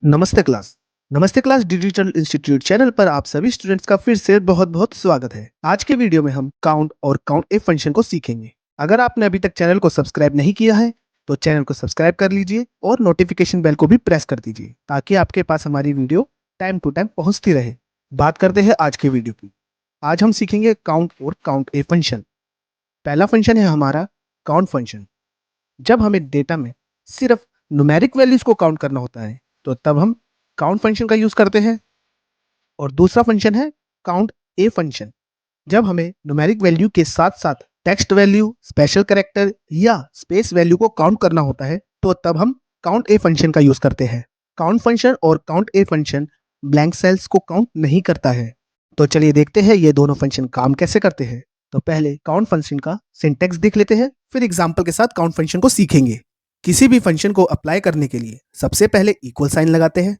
नमस्ते क्लास। नमस्ते class digital institute channel पर आप सभी स्टूडेंट्स का फिर से बहुत-बहुत स्वागत है। आज के वीडियो में हम काउंट और काउंट ए फंक्शन को सीखेंगे। अगर आपने अभी तक चैनल को सब्सक्राइब नहीं किया है, तो चैनल को सब्सक्राइब कर लीजिए और नोटिफिकेशन बेल को भी प्रेस कर दीजिए, ताकि आपके पास हमारी वीडियो टाइम टू टाइम पहुंचती रहे। बात करते हैं आज के वीडियो की। आज हम सीखेंगे काउंट और काउंट ए फंक्शन। पहला फंक्शन है हमारा काउंट फंक्शन। जब हमें डेटा में सिर्फ न्यूमेरिक वैल्यूज को काउंट करना होता है, तो तब हम काउंट फंक्शन का यूज करते हैं। और दूसरा फंक्शन है काउंट ए फंक्शन। जब हमें न्यूमेरिक वैल्यू के साथ साथ टेक्स्ट वैल्यू, स्पेशल कैरेक्टर या स्पेस वैल्यू को काउंट करना होता है, तो तब हम काउंट ए फंक्शन का यूज करते हैं। काउंट फंक्शन और count A function blank cells को काउंट नहीं करता है। तो चलिए देखते हैं ये दोनों फंक्शन काम कैसे करते हैं। तो पहले काउंट फंक्शन का सिंटैक्स देख लेते हैं, फिर एग्जांपल के साथ काउंट फंक्शन को सीखेंगे। किसी भी फंक्शन को अप्लाई करने के लिए सबसे पहले इक्वल साइन लगाते हैं,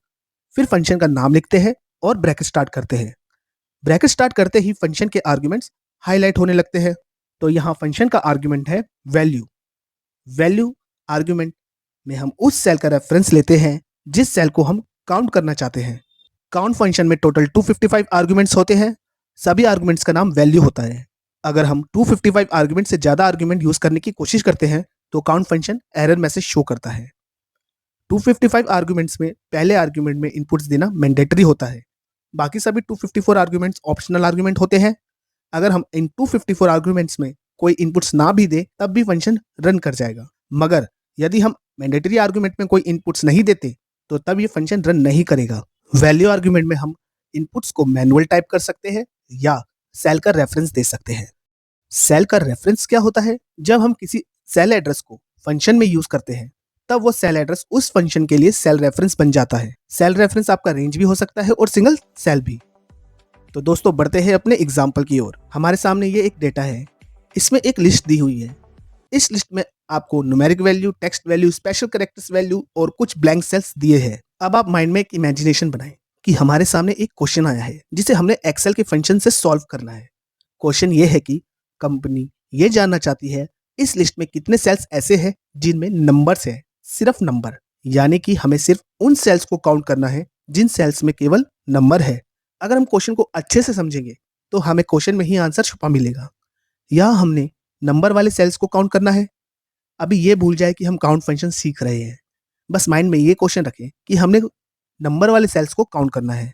फिर फंक्शन का नाम लिखते हैं और ब्रैकेट स्टार्ट करते हैं। ब्रैकेट स्टार्ट करते ही फंक्शन के आर्ग्यूमेंट्स हाईलाइट होने लगते हैं। तो यहाँ फंक्शन का आर्ग्यूमेंट है वैल्यू। वैल्यू आर्ग्यूमेंट में हम उस सेल का रेफरेंस लेते हैं जिस सेल को हम काउंट करना चाहते हैं। काउंट फंक्शन में टोटल 255 आर्ग्यूमेंट्स होते हैं। सभी आर्ग्यूमेंट्स का नाम वैल्यू होता है। अगर हम 255 आर्ग्यूमेंट से ज़्यादा आर्ग्यूमेंट यूज करने की कोशिश करते हैं, तो count function error message show करता है। 255 आर्ग्यूमेंट्स में पहले आर्ग्यूमेंट में इनपुट्स देना मैंडेटरी होता है। बाकी सभी 254 आर्ग्यूमेंट्स ऑप्शनल आर्ग्यूमेंट होते हैं। अगर हम इन 254 आर्ग्यूमेंट्स में कोई इनपुट्स ना भी दे, तब भी फंक्शन रन कर जाएगा। मगर यदि हम मैंडेटरी आर्ग्यूमेंट में कोई इनपुट्स नहीं देते, तो तब ये फंक्शन रन नहीं करेगा। वैल्यू आर्ग्यूमेंट में हम इनपुट्स को मैनुअल टाइप कर सकते हैं या सेल का रेफरेंस दे सकते हैं। सेल का रेफरेंस क्या होता है? जब हम किसी सेल एड्रेस को फंक्शन में यूज करते हैं, तब वो सेल एड्रेस उस फंक्शन के लिए सेल रेफरेंस बन जाता है। सेल रेफरेंस आपका रेंज भी हो सकता है और सिंगल सेल भी। तो दोस्तों बढ़ते हैं अपने एग्जाम्पल की ओर। हमारे सामने ये एक डेटा है, इसमें एक लिस्ट दी हुई है। इस लिस्ट में आपको numeric value, text value, special characters value और कुछ ब्लैंक सेल्स दिए हैं। अब आप माइंड में एक इमेजिनेशन बनाएं कि हमारे सामने एक क्वेश्चन आया है जिसे हमने एक्सेल के फंक्शन से सॉल्व करना है। क्वेश्चन ये है कि कंपनी ये जानना चाहती है इस लिस्ट में कितने सेल्स ऐसे हैं जिनमें नंबर्स है, सिर्फ नंबर। यानी कि हमें सिर्फ उन सेल्स को काउंट करना है जिन सेल्स में केवल नंबर है। अगर हम क्वेश्चन को अच्छे से समझेंगे, तो हमें क्वेश्चन में ही आंसर छुपा मिलेगा। यहाँ हमने नंबर वाले सेल्स को काउंट करना है। अभी ये भूल जाए कि हम काउंट फंक्शन सीख रहे हैं। बस माइंड में ये क्वेश्चन रखें कि हमने नंबर वाले सेल्स को काउंट करना है।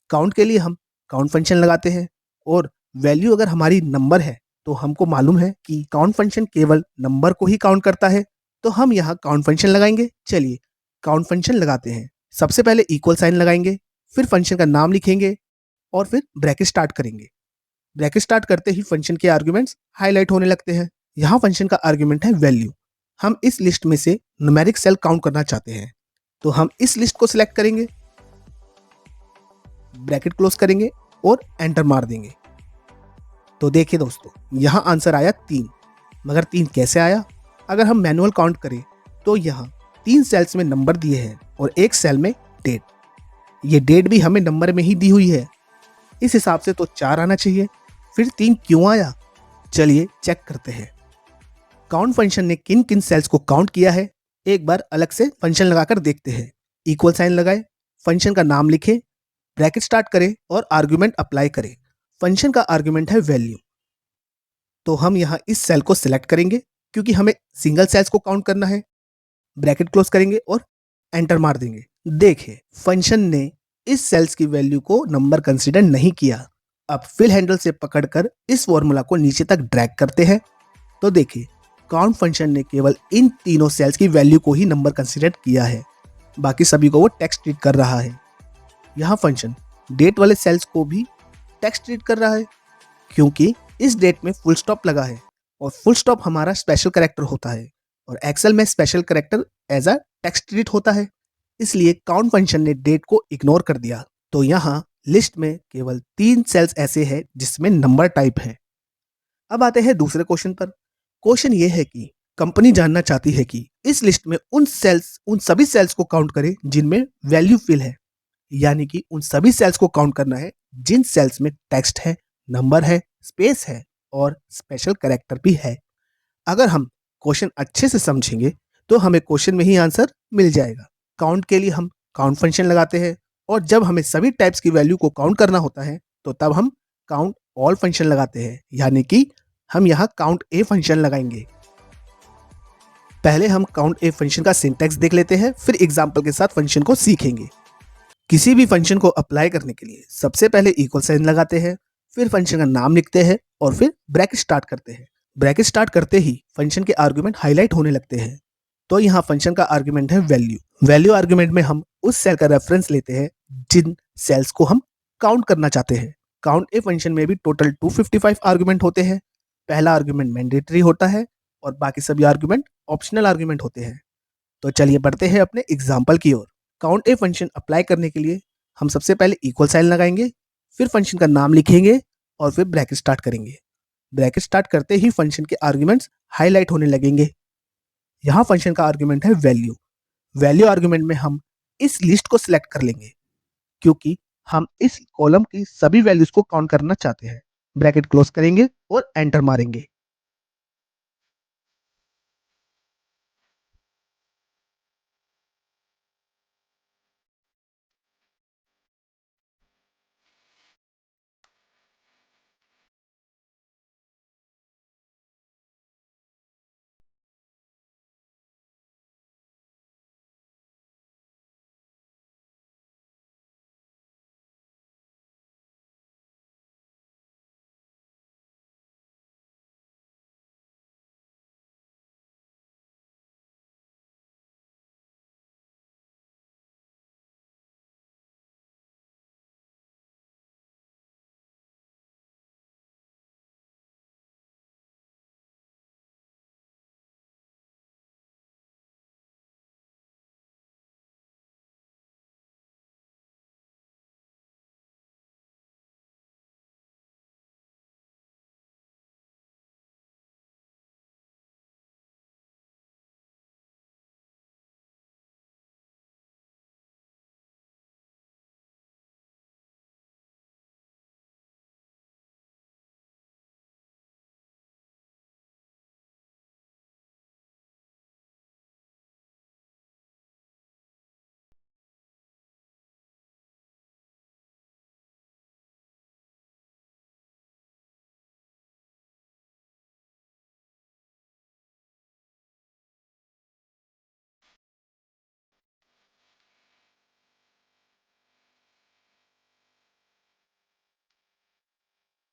काउंट के लिए हम काउंट फंक्शन लगाते हैं और वैल्यू अगर हमारी नंबर है, तो हमको मालूम है कि काउंट फंक्शन केवल नंबर को ही काउंट करता है, तो हम यहाँ काउंट फंक्शन लगाएंगे। चलिए काउंट फंक्शन लगाते हैं। सबसे पहले इक्वल साइन लगाएंगे, फिर फंक्शन का नाम लिखेंगे और फिर ब्रैकेट स्टार्ट करेंगे। ब्रैकेट स्टार्ट करते ही फंक्शन के आर्ग्यूमेंट्स हाईलाइट होने लगते हैं। यहाँ फंक्शन का आर्ग्यूमेंट है वैल्यू। हम इस लिस्ट में से न्यूमेरिक सेल काउंट करना चाहते हैं, तो हम इस लिस्ट को सिलेक्ट करेंगे, ब्रैकेट क्लोज करेंगे और एंटर मार देंगे। तो देखिए दोस्तों, यहाँ आंसर आया 3। मगर 3 कैसे आया? अगर हम मैनुअल काउंट करें, तो यहाँ 3 सेल्स में नंबर दिए हैं और एक सेल में डेट। ये डेट भी हमें नंबर में ही दी हुई है। इस हिसाब से तो 4 आना चाहिए। फिर 3 क्यों आया? चलिए चेक करते हैं। काउंट फंक्शन ने किन किन सेल्स को काउंट किया है, एक बार अलग से फंक्शन लगाकर देखते हैं। इक्वल साइन लगाए, फंक्शन का नाम लिखें, ब्रैकेट स्टार्ट करें और आर्ग्यूमेंट अप्लाई करें। फंक्शन का आर्ग्यूमेंट है वैल्यू, तो हम यहाँ इस सेल को सिलेक्ट करेंगे क्योंकि हमें सिंगल सेल्स को काउंट करना है। ब्रैकेट क्लोज करेंगे और एंटर मार देंगे। देखिए फंक्शन ने इस सेल्स की वैल्यू को नंबर कंसीडर नहीं किया। अब फिल हैंडल से पकड़कर इस फॉर्मूला को नीचे तक ड्रैग करते हैं, तो देखिए काउंट फंक्शन ने केवल इन तीनों सेल्स की वैल्यू को ही नंबर कंसीडर किया है, बाकी सभी को वो टेक्स्ट ट्रीट कर रहा है। यहाँ फंक्शन डेट वाले सेल्स को भी टेक्स्ट ट्रीट कर रहा है क्योंकि इस डेट में फुल स्टॉप लगा है और फुल स्टॉप हमारा स्पेशल कैरेक्टर होता है और एक्सेल में special character as a text treat होता है। इसलिए काउंट फंक्शन ने डेट को इग्नोर कर दिया। तो यहाँ लिस्ट में केवल 3 सेल्स ऐसे हैं जिसमें नंबर टाइप है। अब आते हैं दूसरे क्वेश्चन पर। क्वेश्चन ये है कि कंपनी जानना चाहती है कि इस लिस्ट में उन सभी सेल्स को काउंट करें जिनमें वैल्यू फिल है। यानी कि उन सभी सेल्स को काउंट करना है जिन सेल्स में टेक्स्ट है, नंबर है, स्पेस है और स्पेशल कैरेक्टर भी है। अगर हम क्वेश्चन अच्छे से समझेंगे, तो हमें क्वेश्चन में ही आंसर मिल जाएगा। काउंट के लिए हम काउंट फंक्शन लगाते हैं, और जब हमें सभी टाइप्स की वैल्यू को काउंट करना होता है तो तब हम काउंट ऑल फंक्शन लगाते हैं, यानी कि हम यहाँ काउंट ए फंक्शन लगाएंगे। पहले हम काउंट ए फंक्शन का सिंटैक्स देख लेते हैं, फिर एग्जाम्पल के साथ फंक्शन को सीखेंगे। किसी भी फंक्शन को अप्लाई करने के लिए सबसे पहले इक्वल साइन लगाते हैं, फिर फंक्शन का नाम लिखते हैं और फिर ब्रैकेट स्टार्ट करते हैं। ब्रैकेट स्टार्ट करते ही फंक्शन के आर्गुमेंट हाईलाइट होने लगते हैं। तो यहाँ फंक्शन का आर्गुमेंट है वैल्यू। वैल्यू आर्गुमेंट में हम उस सेल का रेफरेंस लेते हैं जिन सेल्स को हम काउंट करना चाहते हैं। काउंट ए फंक्शन में भी टोटल 255 आर्गुमेंट होते हैं। पहला आर्गुमेंट मैंडेटरी होता है और बाकी सभी आर्गुमेंट ऑप्शनल आर्गुमेंट होते हैं। तो चलिए बढ़ते हैं अपने एग्जाम्पल की ओर। काउंट ए फंक्शन अप्लाई करने के लिए हम सबसे पहले इक्वल साइन लगाएंगे, फिर फंक्शन का नाम लिखेंगे और फिर ब्रैकेट स्टार्ट करेंगे। ब्रैकेट स्टार्ट करते ही फंक्शन के आर्गुमेंट्स हाईलाइट होने लगेंगे। यहाँ फंक्शन का आर्गुमेंट है वैल्यू। वैल्यू आर्गुमेंट में हम इस लिस्ट को सिलेक्ट कर लेंगे क्योंकि हम इस कॉलम की सभी वैल्यूज को काउंट करना चाहते हैं। ब्रैकेट क्लोज करेंगे और एंटर मारेंगे।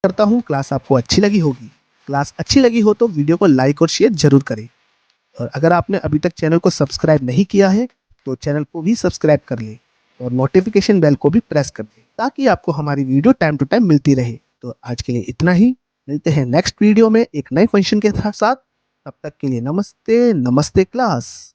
करता हूँ क्लास आपको अच्छी लगी होगी। क्लास अच्छी लगी हो तो वीडियो को लाइक और शेयर जरूर करें, और अगर आपने अभी तक चैनल को सब्सक्राइब नहीं किया है तो चैनल को भी सब्सक्राइब कर लें और नोटिफिकेशन बेल को भी प्रेस कर दें ताकि आपको हमारी वीडियो टाइम टू टाइम मिलती रहे। तो आज के लिए इतना ही। मिलते हैं नेक्स्ट वीडियो में एक नए फंक्शन के साथ। तब तक के लिए नमस्ते नमस्ते क्लास।